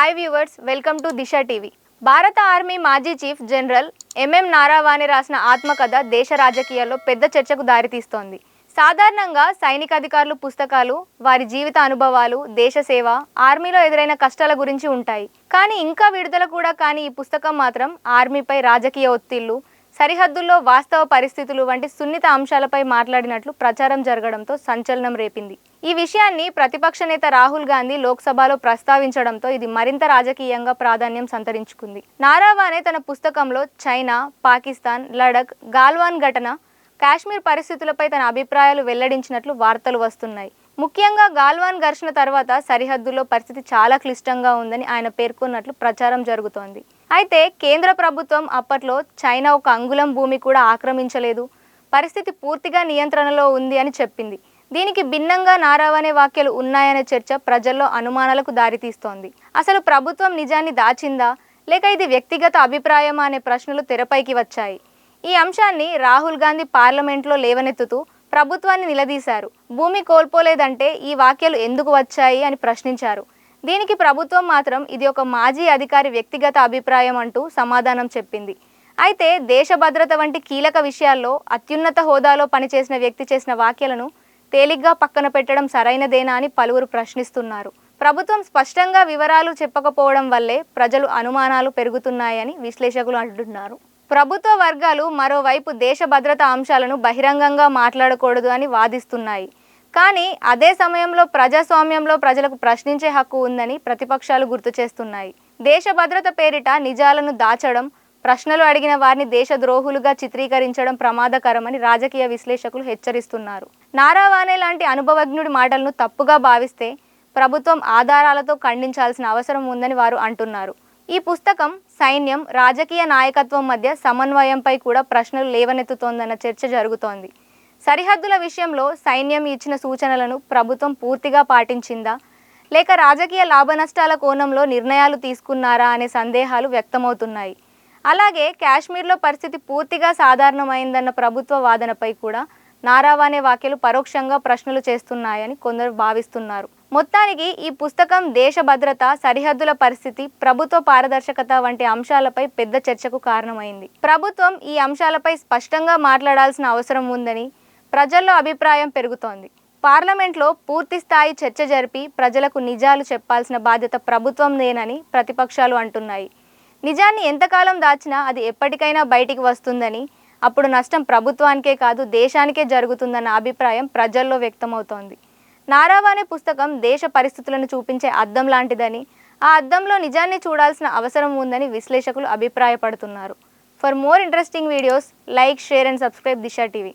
Hi viewers, welcome to Disha TV. భారత army మాజీ chief general MM నారావానే రాసిన ఆత్మకథ దేశ రాజకీయాల్లో పెద్ద చర్చకు దారితీస్తోంది. సాధారణంగా సైనిక అధికారులు పుస్తకాలు వారి జీవిత అనుభవాలు, దేశ సేవ, ఆర్మీలో ఎదురైన కష్టాల గురించి ఉంటాయి. కానీ ఇంకా విడుదల కూడా కాని ఈ పుస్తకం మాత్రం ఆర్మీపై రాజకీయ ఒత్తిళ్లు, సరిహద్దుల్లో వాస్తవ పరిస్థితులు వంటి సున్నిత అంశాలపై మాట్లాడినట్లు ప్రచారం జరగడంతో సంచలనం రేపింది. ఈ విషయాన్ని ప్రతిపక్ష నేత రాహుల్ గాంధీ లోక్సభలో ప్రస్తావించడంతో ఇది మరింత రాజకీయంగా ప్రాధాన్యం సంతరించుకుంది. నారావానే తన పుస్తకంలో చైనా, పాకిస్తాన్, లడఖ్, గాల్వాన్ ఘటన, కాశ్మీర్ పరిస్థితులపై తన అభిప్రాయాలు వెల్లడించినట్లు వార్తలు వస్తున్నాయి. ముఖ్యంగా గాల్వాన్ ఘర్షణ తర్వాత సరిహద్దుల్లో పరిస్థితి చాలా క్లిష్టంగా ఉందని ఆయన పేర్కొన్నట్లు ప్రచారం జరుగుతోంది. అయితే కేంద్ర ప్రభుత్వం అప్పట్లో చైనా ఒక అంగుళం భూమి కూడా ఆక్రమించలేదు, పరిస్థితి పూర్తిగా నియంత్రణలో ఉంది అని చెప్పింది. దీనికి భిన్నంగా నారావానే వ్యాఖ్యలు ఉన్నాయనే చర్చ ప్రజల్లో అనుమానాలకు దారితీస్తోంది. అసలు ప్రభుత్వం నిజాన్ని దాచిందా, లేక ఇది వ్యక్తిగత అభిప్రాయమా అనే ప్రశ్నలు తెరపైకి వచ్చాయి. ఈ అంశాన్ని రాహుల్ గాంధీ పార్లమెంట్లో లేవనెత్తుతూ ప్రభుత్వాన్ని నిలదీశారు. భూమి కోల్పోలేదంటే ఈ వ్యాఖ్యలు ఎందుకు వచ్చాయి అని ప్రశ్నించారు. దీనికి ప్రభుత్వం మాత్రం ఇది ఒక మాజీ అధికారి వ్యక్తిగత అభిప్రాయం అంటూ సమాధానం చెప్పింది. అయితే దేశ భద్రత వంటి కీలక విషయాల్లో అత్యున్నత హోదాలో పనిచేసిన వ్యక్తి చేసిన వ్యాఖ్యలను తేలిగ్గా పక్కన పెట్టడం సరైనదేనా అని పలువురు ప్రశ్నిస్తున్నారు. ప్రభుత్వం స్పష్టంగా వివరాలు చెప్పకపోవడం వల్లే ప్రజలు అనుమానాలు పెరుగుతున్నాయని విశ్లేషకులు అంటున్నారు. ప్రభుత్వ వర్గాలు మరోవైపు దేశ భద్రతా అంశాలను బహిరంగంగా మాట్లాడకూడదు అని వాదిస్తున్నాయి. కానీ అదే సమయంలో ప్రజాస్వామ్యంలో ప్రజలకు ప్రశ్నించే హక్కు ఉందని ప్రతిపక్షాలు గుర్తు చేస్తున్నాయి. దేశ భద్రత పేరిట నిజాలను దాచడం, ప్రశ్నలు అడిగిన వారిని దేశద్రోహులుగా చిత్రీకరించడం ప్రమాదకరమని రాజకీయ విశ్లేషకులు హెచ్చరిస్తున్నారు. నారావానే లాంటి అనుభవజ్ఞుడి మాటలను తప్పుగా భావిస్తే ప్రభుత్వం ఆధారాలతో ఖండించాల్సిన అవసరం ఉందని వారు అంటున్నారు. ఈ పుస్తకం సైన్యం, రాజకీయ నాయకత్వం మధ్య సమన్వయంపై కూడా ప్రశ్నలు లేవనెత్తుతోందన్న చర్చ జరుగుతోంది. సరిహద్దుల విషయంలో సైన్యం ఇచ్చిన సూచనలను ప్రభుత్వం పూర్తిగా పాటించిందా, లేక రాజకీయ లాభనష్టాల కోణంలో నిర్ణయాలు తీసుకున్నారా అనే సందేహాలు వ్యక్తమవుతున్నాయి. అలాగే కాశ్మీర్లో పరిస్థితి పూర్తిగా సాధారణమైందన్న ప్రభుత్వ వాదనపై కూడా నారావానే వ్యాఖ్యలు పరోక్షంగా ప్రశ్నలు చేస్తున్నాయని కొందరు భావిస్తున్నారు. మొత్తానికి ఈ పుస్తకం దేశ భద్రత, సరిహద్దుల పరిస్థితి, ప్రభుత్వ పారదర్శకత వంటి అంశాలపై పెద్ద చర్చకు కారణమైంది. ప్రభుత్వం ఈ అంశాలపై స్పష్టంగా మాట్లాడాల్సిన అవసరం ఉందని ప్రజల్లో అభిప్రాయం పెరుగుతోంది. పార్లమెంట్లో పూర్తి స్థాయి చర్చ జరిపి ప్రజలకు నిజాలు చెప్పాల్సిన బాధ్యత ప్రభుత్వందేనని ప్రతిపక్షాలు అంటున్నాయి. నిజాన్ని ఎంతకాలం దాచినా అది ఎప్పటికైనా బయటికి వస్తుందని, అప్పుడు నష్టం ప్రభుత్వానికే కాదు దేశానికే జరుగుతుందన్న అభిప్రాయం ప్రజల్లో వ్యక్తమవుతోంది. నారావానే పుస్తకం దేశ పరిస్థితులను చూపించే అద్దం లాంటిదని, ఆ అద్దంలో నిజాన్ని చూడాల్సిన అవసరం ఉందని విశ్లేషకులు అభిప్రాయపడుతున్నారు. For more interesting videos, like, share and subscribe Disha TV.